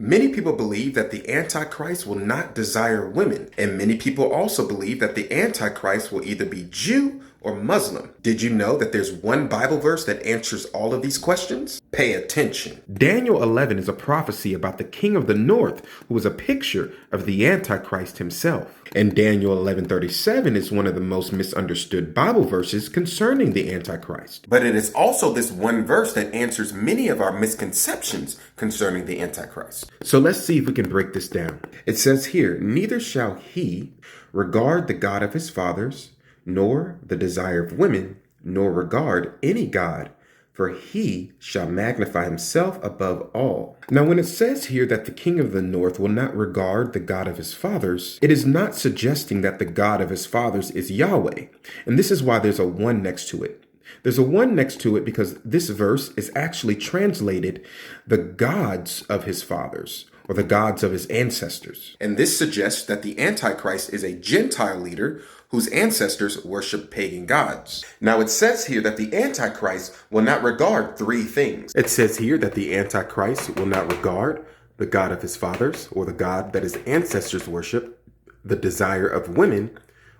Many people believe that the Antichrist will not desire women, and many people also believe that the Antichrist will either be Jew or Muslim. Did you know that there's one Bible verse that answers all of these questions? Pay attention. Daniel 11 is a prophecy about the king of the north, who is a picture of the Antichrist himself. And Daniel 11:37 is one of the most misunderstood Bible verses concerning the Antichrist. But it is also this one verse that answers many of our misconceptions concerning the Antichrist. So let's see if we can break this down. It says here, neither shall he regard the God of his fathers, nor the desire of women, nor regard any god, for he shall magnify himself above all. Now, when it says here that the king of the north will not regard the God of his fathers, it is not suggesting that the God of his fathers is Yahweh. And this is why there's a 1 next to it. There's a 1 next to it because this verse is actually translated the gods of his fathers, or the gods of his ancestors. And this suggests that the Antichrist is a Gentile leader whose ancestors worship pagan gods. Now it says here that the Antichrist will not regard 3 things. It says here that the Antichrist will not regard the God of his fathers, or the God that his ancestors worship, the desire of women,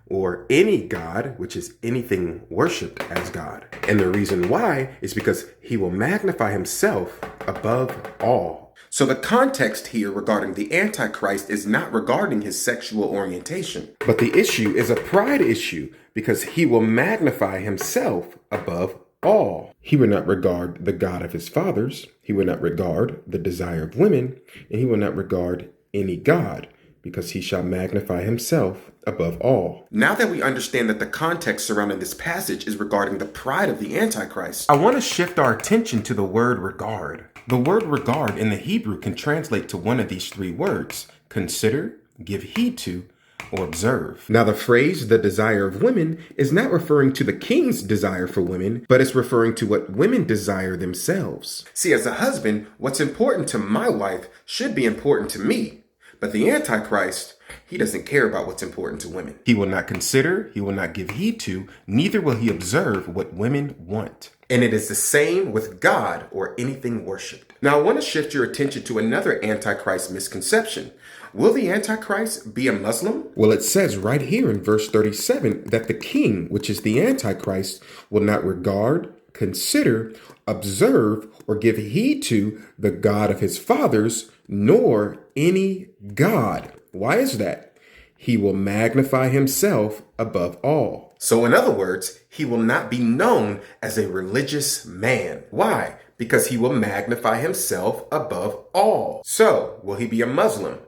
or any god, which is anything worshipped as God. And the reason why is because he will magnify himself above all. So the context here regarding the Antichrist is not regarding his sexual orientation, but the issue is a pride issue because he will magnify himself above all. He will not regard the God of his fathers, he will not regard the desire of women, and he will not regard any god, because he shall magnify himself above all. Now that we understand that the context surrounding this passage is regarding the pride of the Antichrist, I want to shift our attention to the word regard. The word regard in the Hebrew can translate to one of these 3 words: consider, give heed to, or observe. Now the phrase, the desire of women, is not referring to the king's desire for women, but it's referring to what women desire themselves. See, as a husband, what's important to my wife should be important to me. But the Antichrist, he doesn't care about what's important to women. He will not consider, he will not give heed to, neither will he observe what women want. And it is the same with God or anything worshipped. Now I want to shift your attention to another Antichrist misconception. Will the Antichrist be a Muslim? Well, it says right here in verse 37 that the king, which is the Antichrist, will not regard, consider, observe, or give heed to the God of his fathers, nor any god. Why is that? He will magnify himself above all. So in other words, he will not be known as a religious man. Why? Because he will magnify himself above all. So, will he be a Muslim?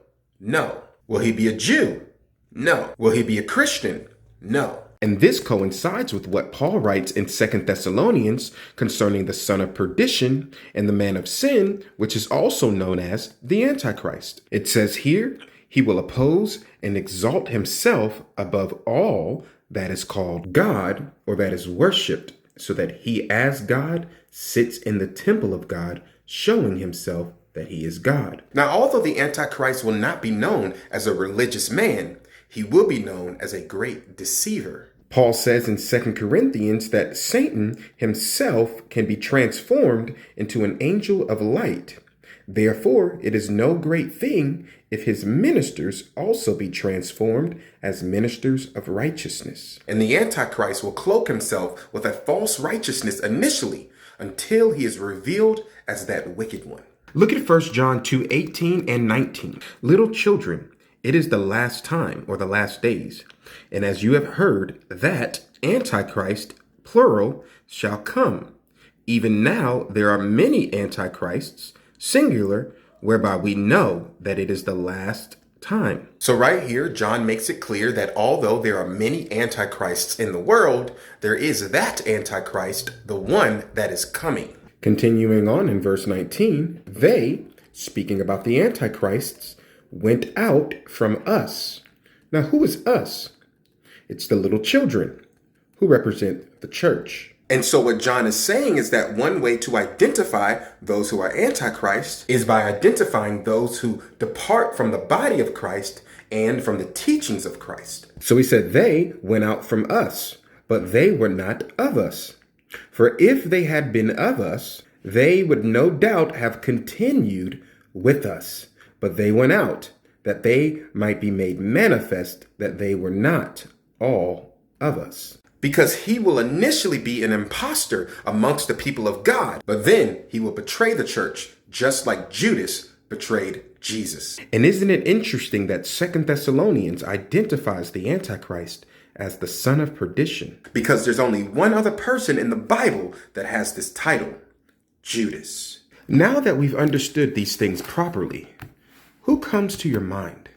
No. Will he be a Jew? No. Will he be a Christian? No. And this coincides with what Paul writes in 2 Thessalonians concerning the son of perdition and the man of sin, which is also known as the Antichrist. It says here, he will oppose and exalt himself above all that is called God, or that is worshipped, so that he as God sits in the temple of God, showing himself that he is God. Now, although the Antichrist will not be known as a religious man, he will be known as a great deceiver. Paul says in 2 Corinthians that Satan himself can be transformed into an angel of light. Therefore, it is no great thing if his ministers also be transformed as ministers of righteousness. And the Antichrist will cloak himself with a false righteousness initially until he is revealed as that wicked one. Look at 1 John 2:18 and 19. Little children, it is the last time, or the last days. And as you have heard that Antichrist, plural, shall come. Even now there are many Antichrists, singular, whereby we know that it is the last time. So right here, John makes it clear that although there are many Antichrists in the world, there is that Antichrist, the one that is coming. Continuing on in verse 19, they, speaking about the Antichrists, went out from us. Now, who is us? It's the little children who represent the church. And so what John is saying is that one way to identify those who are Antichrist is by identifying those who depart from the body of Christ and from the teachings of Christ. So he said they went out from us, but they were not of us. For if they had been of us, they would no doubt have continued with us. but they went out, that they might be made manifest that they were not all of us. Because he will initially be an impostor amongst the people of God, but then he will betray the church, just like Judas betrayed Jesus. And isn't it interesting that 2 Thessalonians identifies the Antichrist as the son of perdition? Because there's only one other person in the Bible that has this title, Judas. Now that we've understood these things properly, who comes to your mind?